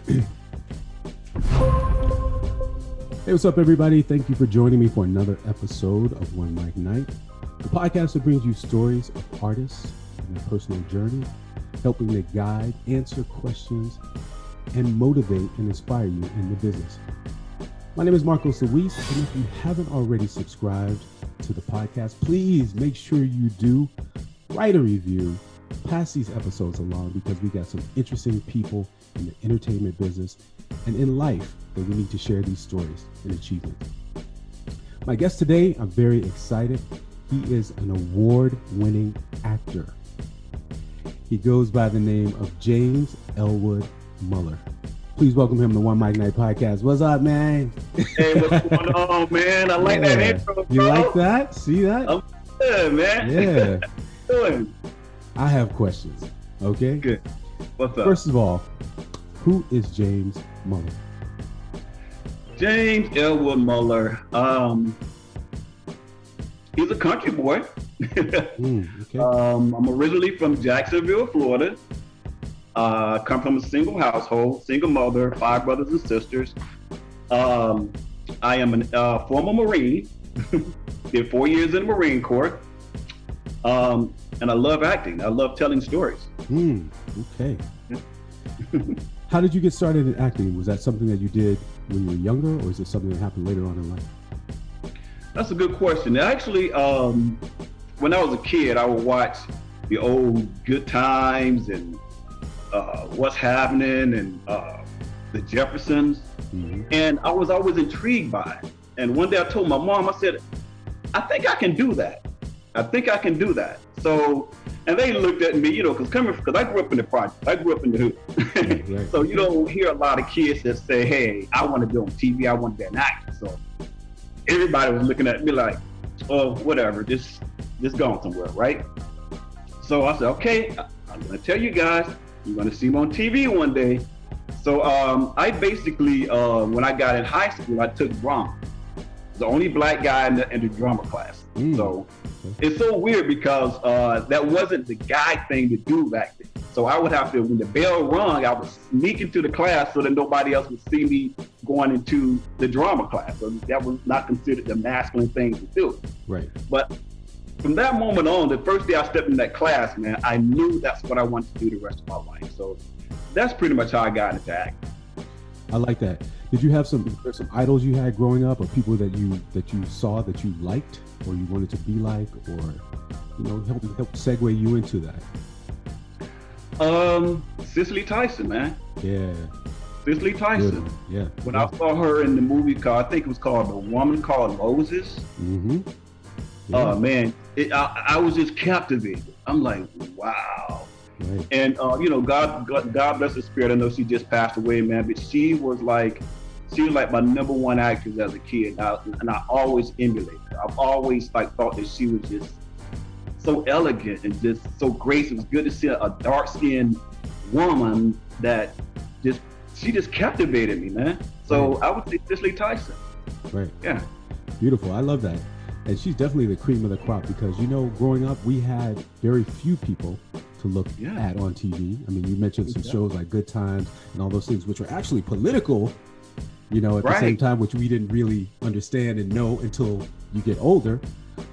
Hey, what's up, everybody? Thank you for joining me for another episode of One Mic Night, the podcast that brings you stories of artists and their personal journey, helping to guide, answer questions, and motivate and inspire you in the business. My name is Marcos Luis, and if you haven't already subscribed to the podcast, please make sure you do. Write a review, pass these episodes along, because we got some interesting people in the entertainment business and in life that we need to share these stories and achievements. My guest today, I'm very excited. He is an award-winning actor. He goes by the name of James Elwood Muller. Please welcome him to One Mic Night Podcast. What's up, man? Hey, what's going on, man? I like that intro, bro. You like that? See that? I'm good, man. Yeah. How you doing? I have questions, okay? Good. What's up? First of all, who is James Muller? James Elwood Muller. He's a country boy. Okay. I'm originally from Jacksonville, Florida. Come from a single household, single mother, 5 brothers and sisters. I am a former Marine. Did 4 years in the Marine Corps. And I love acting. I love telling stories. Okay. How did you get started in acting? Was that something that you did when you were younger, or is it something that happened later on in life? That's a good question. Actually, when I was a kid, I would watch the old Good Times and What's Happening and the Jeffersons. Mm-hmm. And I was always intrigued by it. And one day I told my mom, I said, I think I can do that. So, and they looked at me, because I grew up in the project. I grew up in the hood. Right. So you don't hear a lot of kids that say, hey, I want to be on TV. I want to be an actor. So everybody was looking at me like, oh, whatever, just going somewhere, right? So I said, okay, I'm going to tell you guys, you're going to see me on TV one day. So I basically, when I got in high school, I took drama. The only black guy in the drama class. So it's so weird because that wasn't the guy thing to do back then. So I would have to, when the bell rung, I would sneak into the class so that nobody else would see me going into the drama class. So that was not considered the masculine thing to do. Right. But from that moment on, the first day I stepped in that class, man, I knew that's what I wanted to do the rest of my life. So that's pretty much how I got into acting. I like that. Did you have some idols you had growing up, or people that you saw that you liked or you wanted to be like, or help segue you into that? Cicely Tyson, man. Yeah. Cicely Tyson. Yeah. When I saw her in the movie called, I think it was called The Woman Called Moses. Mm-hmm. Yeah. Man, I was just captivated. I'm like, wow. Right. And God bless her spirit. I know she just passed away, man. But she was like my number one actress as a kid, and I always emulated her. I've always thought that she was just so elegant and just so graceful. It was good to see a dark-skinned woman that she just captivated me, man. So I would say Cicely Tyson. Right. Yeah. Beautiful. I love that. And she's definitely the cream of the crop because, growing up, we had very few people to look at on TV. I mean, you mentioned some shows like Good Times and all those things, which were actually political, at the same time, which we didn't really understand and know until you get older.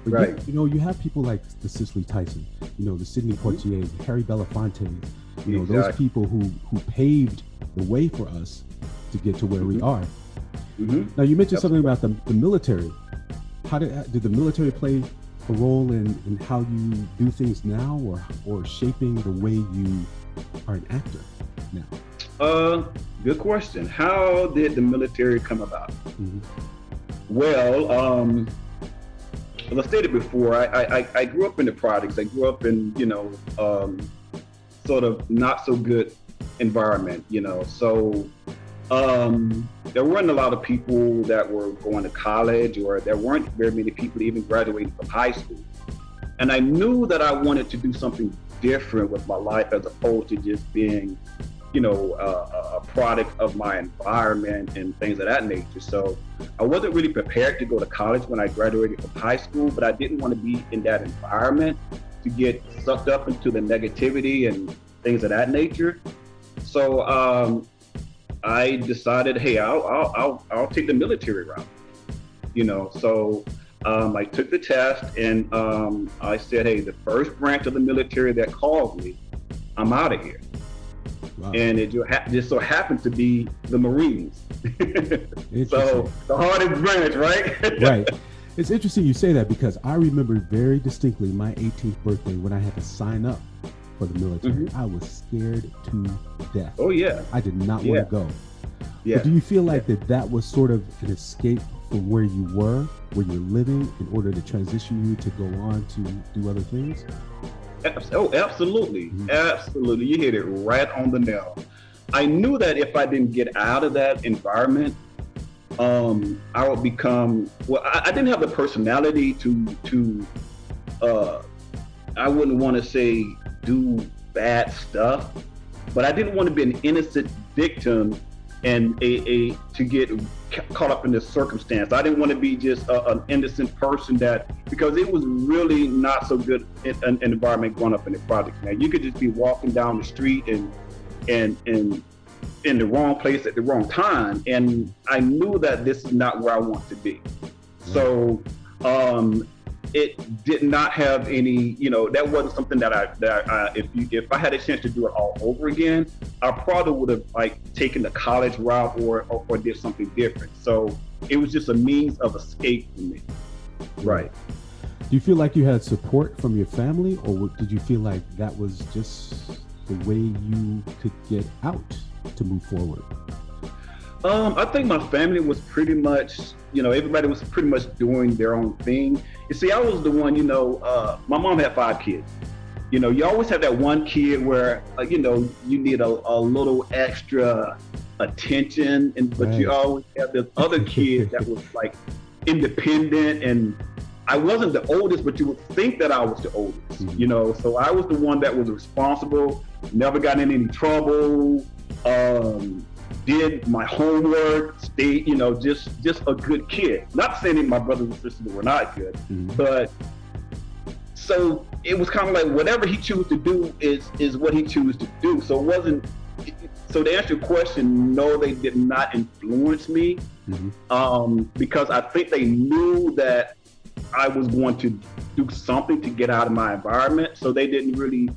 But you have people like the Cicely Tyson, the Sidney Poitier, Harry Belafonte, those people who paved the way for us to get to where we are. Mm-hmm. Now, you mentioned something about the military. How did the military play a role in how you do things now, or shaping the way you are an actor now? Good question. How did the military come about? Mm-hmm. Well, as I stated before, I grew up in the projects. I grew up in, sort of not so good environment, So there weren't a lot of people that were going to college, or there weren't very many people even graduating from high school. And I knew that I wanted to do something different with my life as opposed to just being, a product of my environment and things of that nature. So I wasn't really prepared to go to college when I graduated from high school, but I didn't want to be in that environment to get sucked up into the negativity and things of that nature. So I decided, hey, I'll take the military route. So I took the test, and I said, hey, the first branch of the military that calls me, I'm out of here. Wow. And it just so happened to be the Marines. So the hardest branch, right? Right. It's interesting you say that, because I remember very distinctly my 18th birthday when I had to sign up for the military. Mm-hmm. I was scared to death. Oh, yeah. I did not want to go. Yeah. But do you feel like that was sort of an escape from where you were, where you're living, in order to transition you to go on to do other things? Oh, absolutely. Mm-hmm. Absolutely. You hit it right on the nail. I knew that if I didn't get out of that environment, I would become, I didn't have the personality to I wouldn't want to say do bad stuff, but I didn't want to be an innocent victim and to get caught up in this circumstance. I didn't want to be just an innocent person because it was really not so good an environment growing up in the projects, man. You could just be walking down the street and in the wrong place at the wrong time. And I knew that this is not where I want to be. So it did not have any, that wasn't something that I if I had a chance to do it all over again, I probably would have taken the college route or did something different. So it was just a means of escape for me. Right. Do you feel like you had support from your family, or did you feel like that was just the way you could get out to move forward? I think my family was pretty much, everybody was pretty much doing their own thing. You see, I was the one, my mom had 5 kids. You always have that one kid where, you need a little extra attention, but right. You always have this other kid that was independent, and I wasn't the oldest, but you would think that I was the oldest, mm-hmm. So I was the one that was responsible, never got in any trouble, did my homework, stayed, just a good kid. Not saying that my brothers and sisters were not good, mm-hmm. but so it was kind of like whatever he chose to do is what he chose to do. So it wasn't, so to answer your question, no, they did not influence me, mm-hmm. Because I think they knew that I was going to do something to get out of my environment. So they didn't really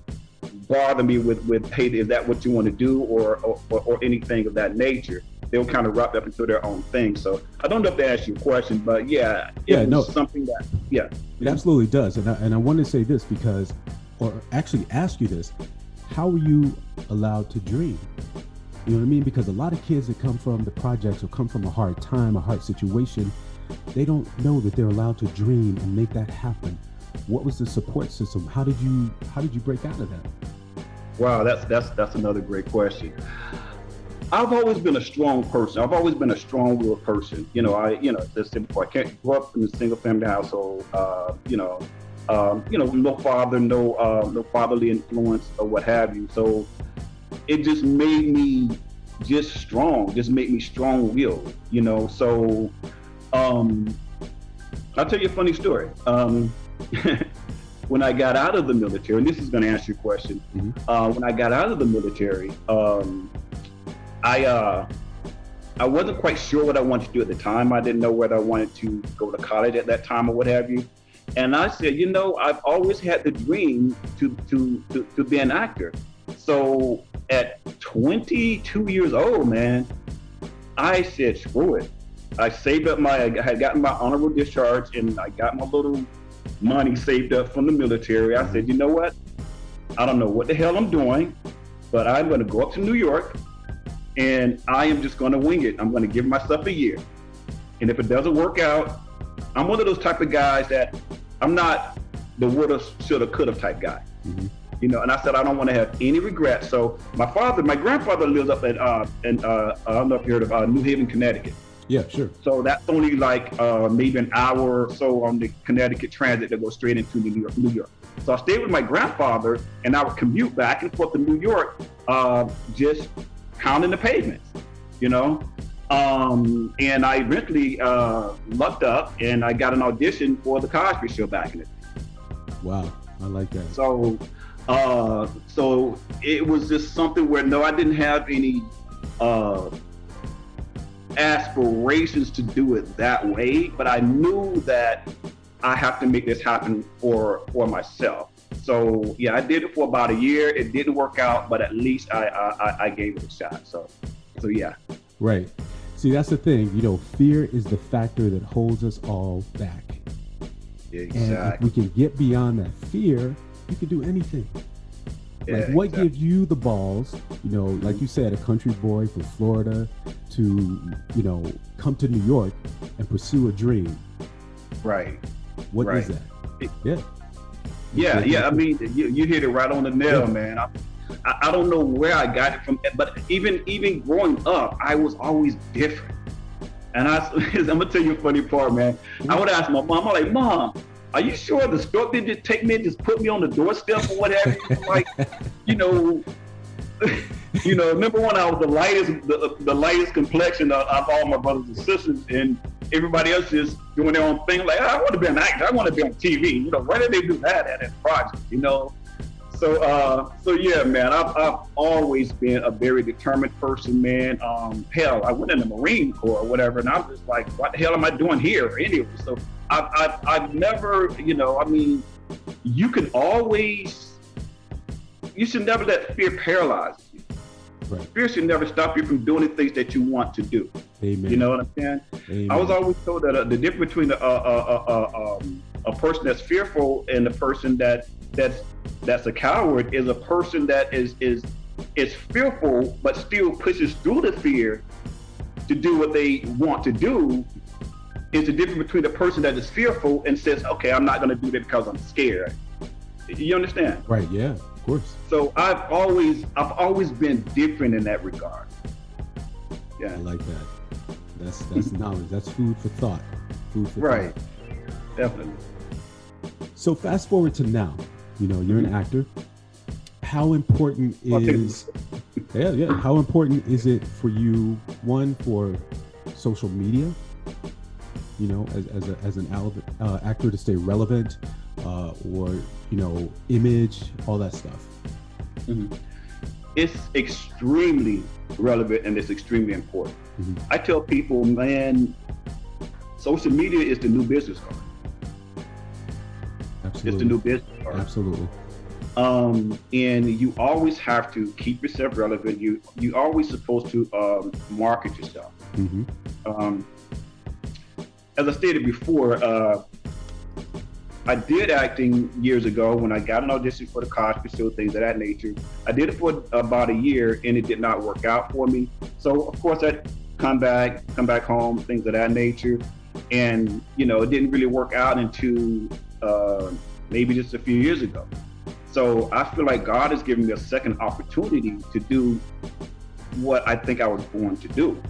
bother me with hey, is that what you want to do or anything of that nature. They were kind of wrapped up into their own thing. So I don't know if they asked you a question, but it was something that, It absolutely does. And I want to say this or actually ask you this, how were you allowed to dream? You know what I mean? Because a lot of kids that come from the projects or come from a hard time, a hard situation, they don't know that they're allowed to dream and make that happen. What was the support system? How did you break out of that? Wow, that's another great question. I've always been a strong person. I've always been a strong-willed person. As simple. I can't grow up in a single-family household. No father, no fatherly influence or what have you. So it just made me strong-willed. So I'll tell you a funny story. When I got out of the military, and this is going to answer your question, mm-hmm. When I got out of the military, I wasn't quite sure what I wanted to do at the time. I didn't know whether I wanted to go to college at that time or what have you. And I said, I've always had the dream to be an actor. So at 22 years old, man, I said, screw it. I saved up I had gotten my honorable discharge, and I got my little money saved up from the military. I said, you know what? I don't know what the hell I'm doing, but I'm going to go up to New York, and I am just going to wing it. I'm going to give myself a year. And if it doesn't work out, I'm one of those type of guys that I'm not the woulda, shoulda, coulda type guy. Mm-hmm. And I said, I don't want to have any regrets. So my grandfather lives up at, I don't know if you heard of New Haven, Connecticut. Yeah, sure. So that's only maybe an hour or so on the Connecticut Transit that goes straight into New York. So I stayed with my grandfather, and I would commute back and forth to New York, just pounding the pavements, And I eventually lucked up, and I got an audition for the Cosby Show back in the day. Wow, I like that. So it was just something where I didn't have any aspirations to do it that way, but I knew that I have to make this happen for myself. So yeah, I did it for about a year. It didn't work out, but at least I gave it a shot. So yeah. Right. See, that's the thing. You know, fear is the factor that holds us all back. Exactly. And if we can get beyond that fear, you can do anything. Yeah, like, what exactly. gives you the balls, you know, like you said, a country boy from Florida to, you know, come to New York and pursue a dream? Right. What is that? Yeah. I mean, you hit it right on the nail, man. I don't know where I got it from, but even growing up, I was always different. And I'm gonna tell you a funny part, man. I would ask my mom, I'm like, Mom, are you sure the stork didn't just take me and just put me on the doorstep or what have you? Like, you know, number one, I was the lightest complexion of all my brothers and sisters, and everybody else is doing their own thing. Like, I want to be an actor. I want to be on TV. You know, why did they do that at that project? You know. So yeah, man, I've always been a very determined person, man. Hell, I went in the Marine Corps or whatever, and I'm just like, what the hell am I doing here anyway? So I've never, you know, I mean, you should never let fear paralyze you. Right. Fear should never stop you from doing the things that you want to do. Amen. You know what I'm saying? Amen. I was always told that the difference between a person that's fearful and a person that's a coward is a person that is fearful but still pushes through the fear to do what they want to do. Is the difference between the person that is fearful and says, okay, I'm not going to do that because I'm scared. You understand? Right. Yeah, of course. So I've always been different in that regard. Yeah. I like that. That's knowledge. That's food for thought. Food for right. thought. Definitely. So fast forward to now. You know, you're an actor. How important is how important is it for you, one, for social media, you know, as an actor to stay relevant, or, you know, image, all that stuff? Mm-hmm. It's extremely relevant and it's extremely important. Mm-hmm. I tell people, man, social media is the new business card. Absolutely. It's the new business card. Absolutely. And you always have to keep yourself relevant. You always supposed to market yourself. Mm-hmm. As I stated before, I did acting years ago when I got an audition for the Cosby Show, things of that nature. I did it for about a year and it did not work out for me. So of course I'd come back home, things of that nature. And, you know, it didn't really work out until maybe just a few years ago. So I feel like God has given me a second opportunity to do what I think I was born to do.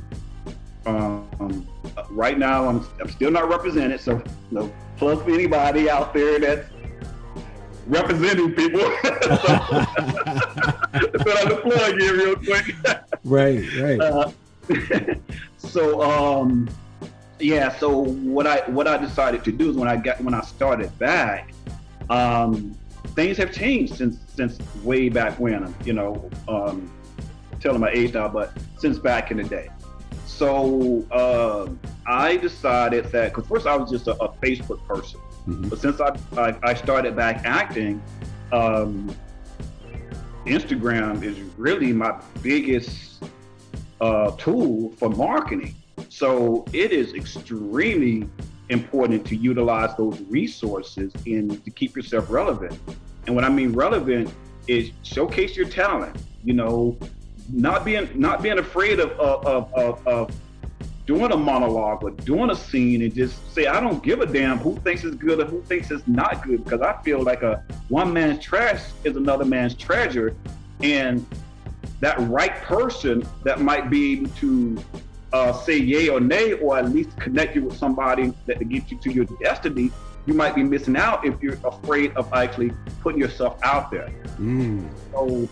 Right now, I'm still not represented, so no plug for anybody out there that's representing people. Put on the plug here real quick. Right. So what I decided to do is when I started back, things have changed since way back when. You know, telling my age now, but since back in the day. So I decided that, because first I was just a Facebook person, mm-hmm. but since I started back acting, Instagram is really my biggest tool for marketing. So it is extremely important to utilize those resources and to keep yourself relevant. And what I mean relevant is showcase your talent. You know, not being afraid of doing a monologue or doing a scene and just say, I don't give a damn who thinks it's good or who thinks it's not good, because I feel like one man's trash is another man's treasure, and that right person that might be able to say yay or nay, or at least connect you with somebody that to get you to your destiny, you might be missing out if you're afraid of actually putting yourself out there. So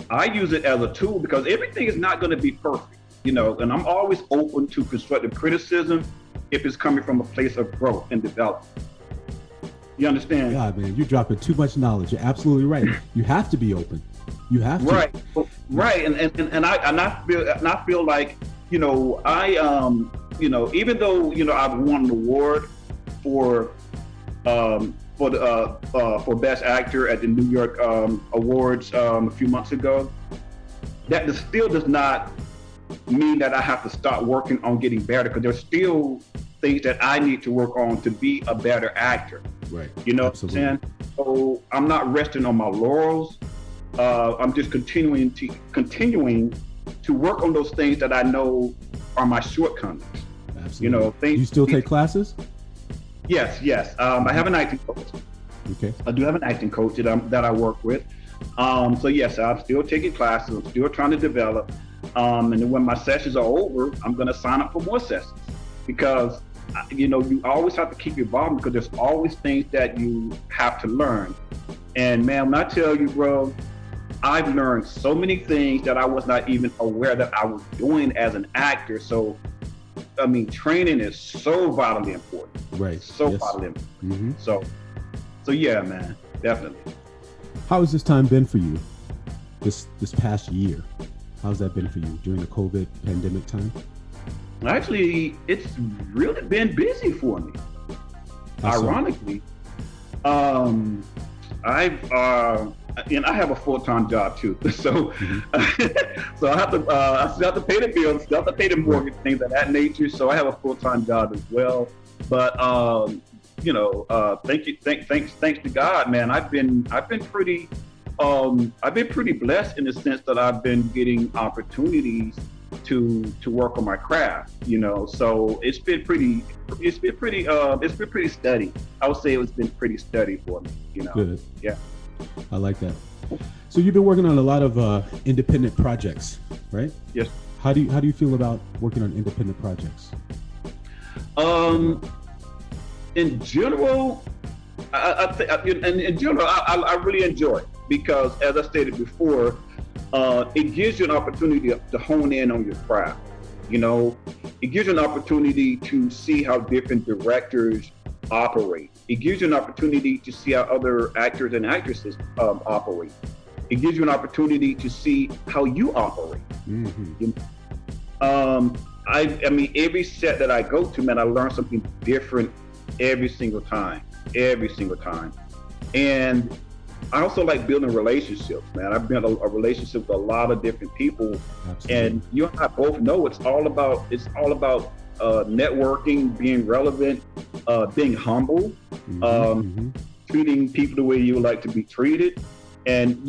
I use it as a tool because everything is not going to be perfect, you know, and I'm always open to constructive criticism if it's coming from a place of growth and development. You understand? God, man, you're dropping too much knowledge. You're absolutely right. You have to be open. You have to. Right. And I feel like even though I've won an award for for Best Actor at the New York Awards a few months ago, that still does not mean that I have to start working on getting better, because there's still things that I need to work on to be a better actor. Right. You know Absolutely. what I'm saying? So I'm not resting on my laurels. I'm just continuing to work on those things that I know are my shortcomings. Absolutely. You still take classes? Yes. I have an acting coach. Okay. I do have an acting coach that I work with. So yes, I'm still taking classes. I'm still trying to develop. And then when my sessions are over, I'm going to sign up for more sessions, because you always have to keep evolving, because there's always things that you have to learn. And man, when I tell you, bro, I've learned so many things that I was not even aware that I was doing as an actor. So, I mean, training is so vitally important. Right. So vitally important. Mm-hmm. So yeah, man, definitely. How has this time been for you? This past year? How's that been for you during the COVID pandemic time? Actually, it's really been busy for me. Ironically, I have a full-time job too, so so I still have to pay the bills, still have to pay the mortgage, things of that nature. So I have a full-time job as well. But thanks to God, man. I've been pretty blessed in the sense that I've been getting opportunities to work on my craft. So it's been pretty steady. I would say it's been pretty steady for me. Good. Yeah. I like that. So you've been working on a lot of independent projects, right? Yes. How do you feel about working on independent projects? In general, I really enjoy it, because, as I stated before, it gives you an opportunity to hone in on your craft. It gives you an opportunity to see how different directors operate. It gives you an opportunity to see how other actors and actresses operate. It gives you an opportunity to see how you operate. Mm-hmm. I mean, every set that I go to, man, I learn something different every single time. And I also like building relationships, man. I've built a relationship with a lot of different people. Absolutely. And you and I both know it's all about networking, being relevant, being humble, treating people the way you would like to be treated. And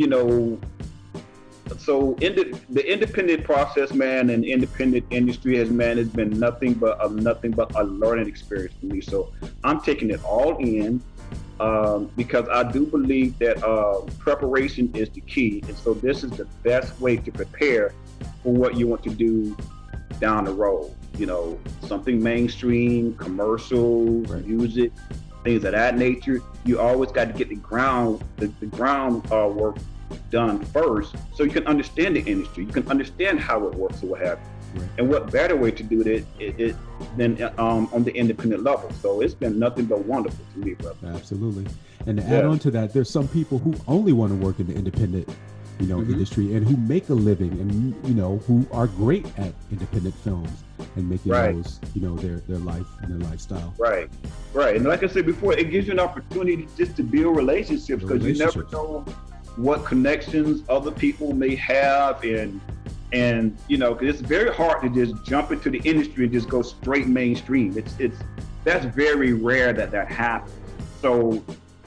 so the independent process, man, and independent industry has been nothing but a learning experience for me. So I'm taking it all in, because I do believe that preparation is the key. And so this is the best way to prepare for what you want to do down the road. Something mainstream, commercials, right, music, things of that nature. You always got to get the ground work done first, so you can understand the industry, you can understand how it works or what have you. Right. And what better way to do it than on the independent level. So it's been nothing but wonderful to me, brother. Absolutely. And to add on to that, there's some people who only want to work in the independent industry, and who make a living, and who are great at independent films and making those their life and their lifestyle. Right. And like I said before, it gives you an opportunity just to build relationships, because you never know what connections other people may have, and because it's very hard to just jump into the industry and just go straight mainstream. That's very rare that happens. So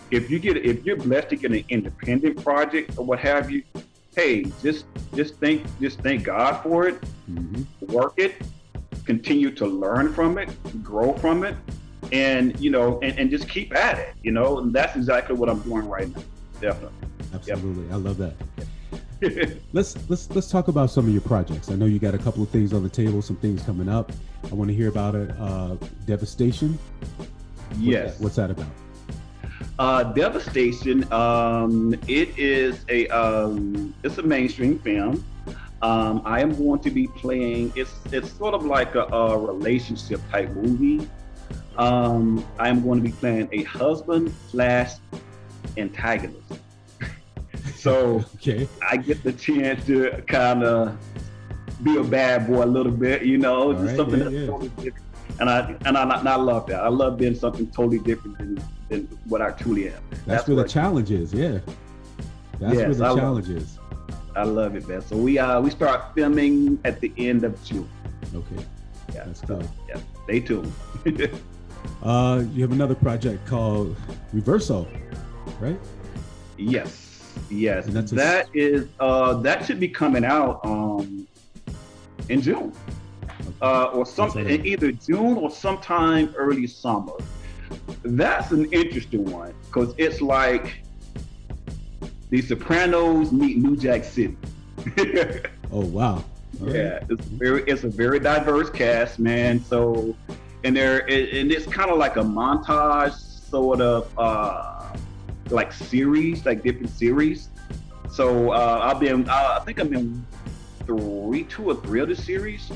if you're blessed to get an independent project or what have you, hey, just thank God for it. Work it, continue to learn from it, grow from it, and and just keep at it. And that's exactly what I'm doing right now. Definitely. Absolutely. Yep. I love that. Let's talk about some of your projects. I know you got a couple of things on the table, some things coming up. I want to hear about it. Devastation. Yes. What's that about? Devastation. It is it's a mainstream film. I am going to be playing. It's sort of like a relationship type movie. I am going to be playing a husband/antagonist. So okay. I get the chance to kind of be a bad boy a little bit, you know, just right, something yeah, that's yeah. totally different. And I love that. I love being something totally different than what I truly am. That's where the challenge is. Yeah, that's where the challenge is. I love it, man. So we start filming at the end of June. Okay, Yeah, that's cool. Yeah, stay tuned. You have another project called Reverso, right? Yes. And that's that should be coming out in June. Or something in either June or sometime early summer. That's an interesting one because it's like The Sopranos meet New Jack City. Oh wow! Yeah, it's a very diverse cast, man. So, and it's kind of like a montage sort of like series, like different series. So I think I'm in 2 or 3 of the series.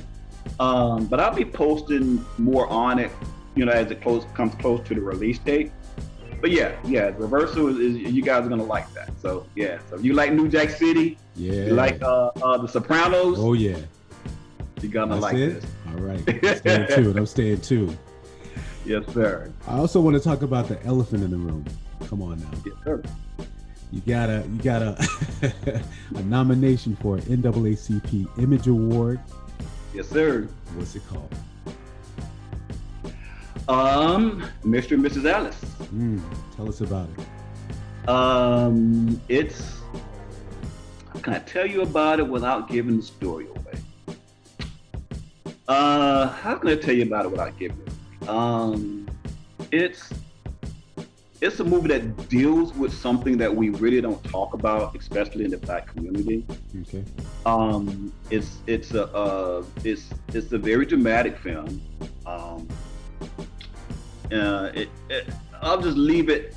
But I'll be posting more on it, you know, as it comes close to the release date. But yeah, Reversal is you guys are gonna like that. So yeah, so if you like New Jack City, you like The Sopranos, oh yeah, you're gonna like this. All right, staying tuned. I'm staying tuned. Yes, sir. I also want to talk about the elephant in the room. Come on now. Yes, sir. You got a nomination for an NAACP Image Award. Yes, sir. What's it called? Mr. and Mrs. Alice. Tell us about it. It's. Can I tell you about it without giving the story away? How can I tell you about it without giving it away? It's a movie that deals with something that we really don't talk about, especially in the Black community. Okay. It's a very dramatic film. I'll just leave it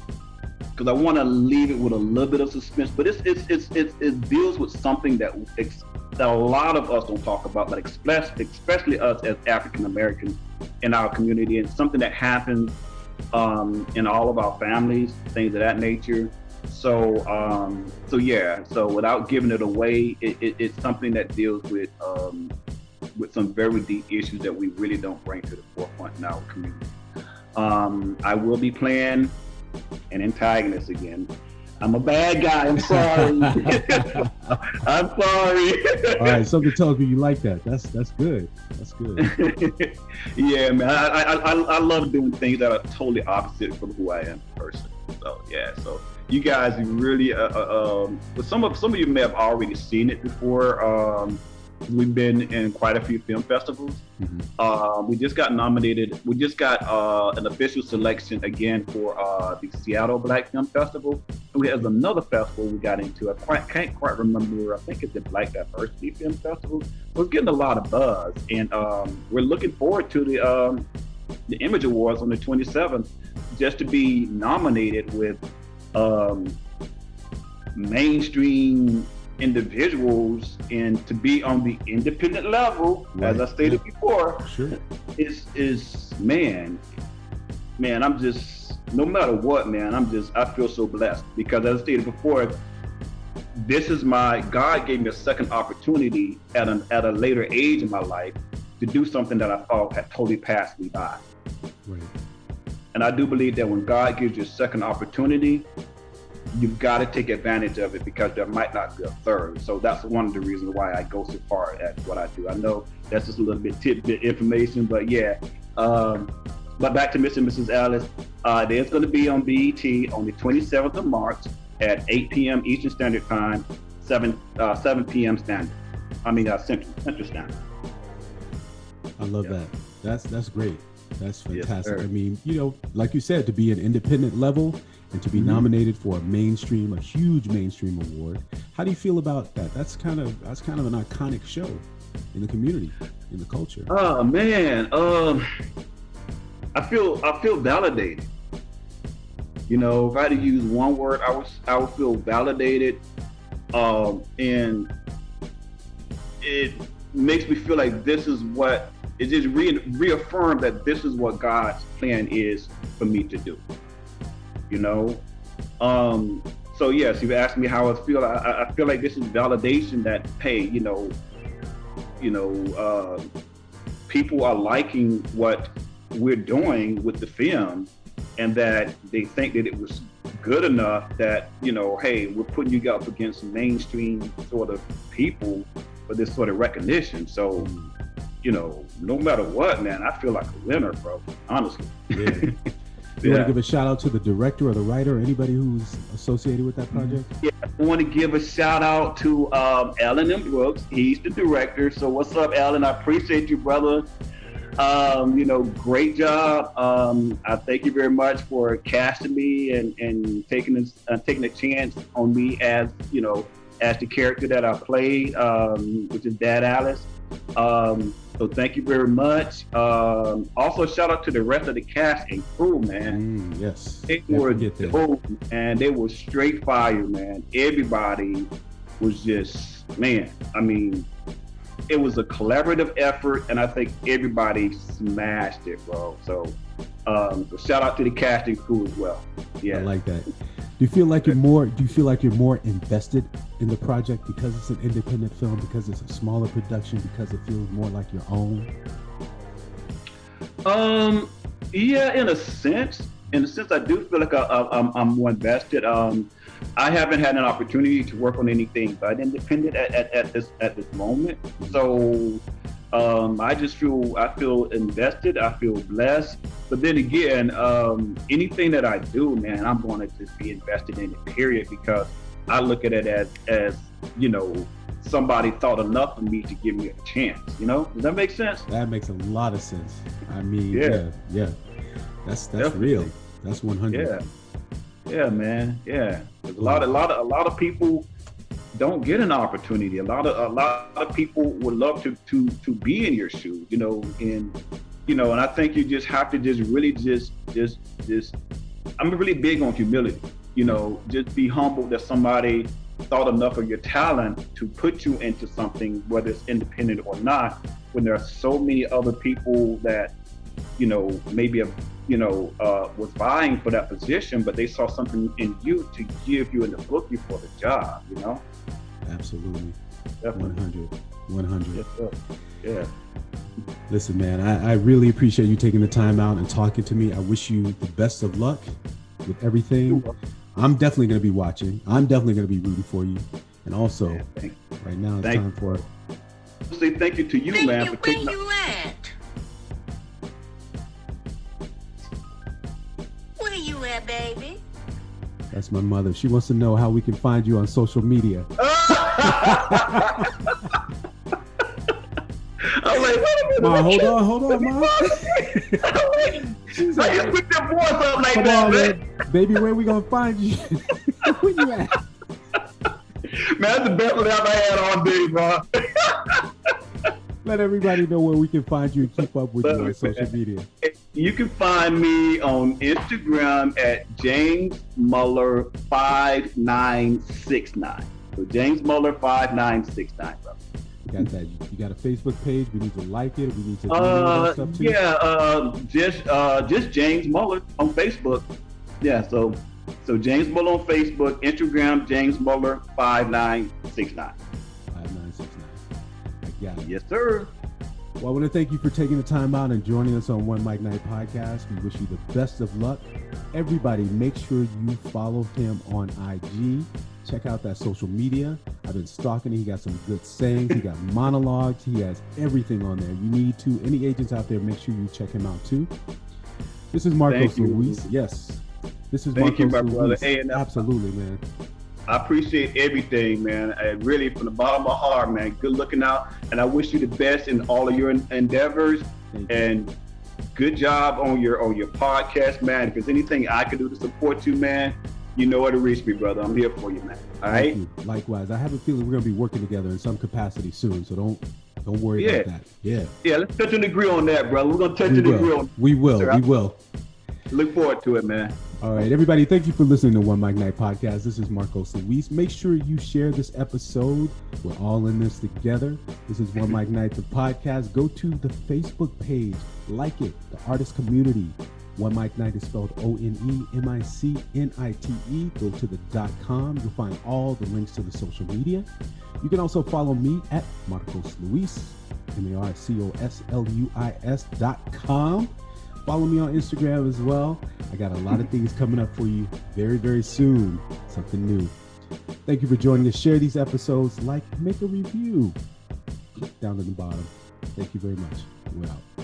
because I want to leave it with a little bit of suspense. But it deals with something that a lot of us don't talk about, but especially us as African Americans in our community, and something that happens in all of our families, things of that nature. So without giving it away, it's something that deals with some very deep issues that we really don't bring to the forefront in our community. I will be playing an antagonist again. I'm a bad guy. I'm sorry. I'm sorry. All right, something tells me you like that. That's good. That's good. Yeah, man. I love doing things that are totally opposite from who I am as a person. So yeah. So you guys really, some of you may have already seen it before. We've been in quite a few film festivals. Mm-hmm. We just got nominated. We just got an official selection again for the Seattle Black Film Festival. And we have another festival we got into. I can't quite remember. I think it's the Black Diversity Film Festival. So it's getting a lot of buzz, and we're looking forward to the Image Awards on the 27th, just to be nominated with mainstream individuals and to be on the independent level, right, as I stated before. Sure. is man, I'm just, no matter what, man, I feel so blessed because as I stated before, this is God gave me a second opportunity at a later age in my life to do something that I thought had totally passed me by. Right. And I do believe that when God gives you a second opportunity, you've got to take advantage of it because there might not be a third. So that's one of the reasons why I go so far at what I do. I know that's just a little bit tidbit information, but yeah. But back to Mr. and Mrs. Alice, there's going to be on BET on the 27th of March at 8 p.m. Eastern Standard Time, 7 p.m. Central Standard. I love that. That's great. That's fantastic. Yes, I mean, like you said, to be an independent level and to be nominated for a huge mainstream award. How do you feel about that? That's kind of an iconic show in the community, in the culture. Oh man, I feel validated. If I had to use one word, I would feel validated, and it makes me feel like this is what it just reaffirmed that this is what God's plan is for me to do. So yes, you asked me how I feel. I feel like this is validation that, hey, people are liking what we're doing with the film, and that they think that it was good enough that, hey, we're putting you up against mainstream sort of people for this sort of recognition. So, no matter what, man, I feel like a winner, bro, honestly. Yeah. You want to give a shout out to the director or the writer or anybody who's associated with that project? Yeah, I want to give a shout out to Alan M. Brooks. He's the director. So what's up, Alan? I appreciate you, brother. Great job. I thank you very much for casting me and taking a chance on me as the character that I played, which is Dad Alice. So thank you very much. Also, shout out to the rest of the cast and crew, man. Yes. They were dope, and they were straight fire, man. Everybody was just, man, I mean, it was a collaborative effort, and I think everybody smashed it, bro. So shout out to the cast and crew as well. Yeah. I like that. Do you feel like you're more invested in the project because it's an independent film, because it's a smaller production, because it feels more like your own? Yeah, in a sense, I do feel like I'm more invested. I haven't had an opportunity to work on anything but independent at this moment. So I feel invested. I feel blessed. But then again, anything that I do, man, I'm going to just be invested in it, period, because I look at it as somebody thought enough of me to give me a chance. Does that make sense? That makes a lot of sense. I mean, yeah. That's Definitely. real. That's 100. Yeah, man. Yeah. A lot of people don't get an opportunity. A lot of people would love to be in your shoes, and I think you just have to I'm really big on humility, just be humble that somebody thought enough of your talent to put you into something, whether it's independent or not, when there are so many other people that, maybe was vying for that position, but they saw something in you to give you and to book you for the job, Absolutely. Definitely. 100. Yes, sir. Yeah. Listen, man, I really appreciate you taking the time out and talking to me. I wish you the best of luck with everything. I'm definitely going to be watching. I'm definitely going to be rooting for you. And also, right now, it's time for... Say thank you to you, man. Where you at? Where you at, baby? That's my mother. She wants to know how we can find you on social media. I'm like, wait a minute. Ma, hold on, Ma. She's I just picked that voice up like that, man. Baby, where we gonna find you? Where you at? Man, that's the best laugh I had all day, bro. Let everybody know where we can find you and keep up with you on social media. You can find me on Instagram at James Muller 5969. So James Muller 5969, bro. You got that? You got a Facebook page? We need to like it. We need to do that stuff too. Yeah, just James Muller on Facebook. Yeah, so James Muller on Facebook, Instagram James Muller 5969. 5969. I got it. Yes, sir. Well, I want to thank you for taking the time out and joining us on One Mic Night Podcast. We wish you the best of luck. Everybody, make sure you follow him on IG. Check out that social media. I've been stalking him. He got some good sayings. He got monologues. He has everything on there. You need to. Any agents out there, make sure you check him out too. This is Marcos Luis. Yes. This is Thank you, Marcos my Luis. brother. Hey, Absolutely, man. I appreciate everything, man. I really, from the bottom of my heart, man. Good looking out, and I wish you the best in all of your endeavors. And good job on your podcast, man. If there's anything I can do to support you, man, you know where to reach me, brother. I'm here for you, man. All right. Thank you. Likewise, I have a feeling we're gonna be working together in some capacity soon. So don't worry about that. Yeah. Yeah. Let's touch and agree on that, brother. We're gonna touch and agree on. We will. We will. Look forward to it, man. All right, everybody, thank you for listening to One Mic Night Podcast. This is Marcos Luis. Make sure you share this episode. We're all in this together. This is One Mic Night, the podcast. Go to the Facebook page. Like it. The artist community. One Mic Night is spelled ONEMICNITE. Go to the .com. You'll find all the links to the social media. You can also follow me at Marcos Luis. marcosluis.com. Follow me on Instagram as well. I got a lot of things coming up for you very, very soon. Something new. Thank you for joining us. Share these episodes, like, make a review. Click down at the bottom. Thank you very much. We're out.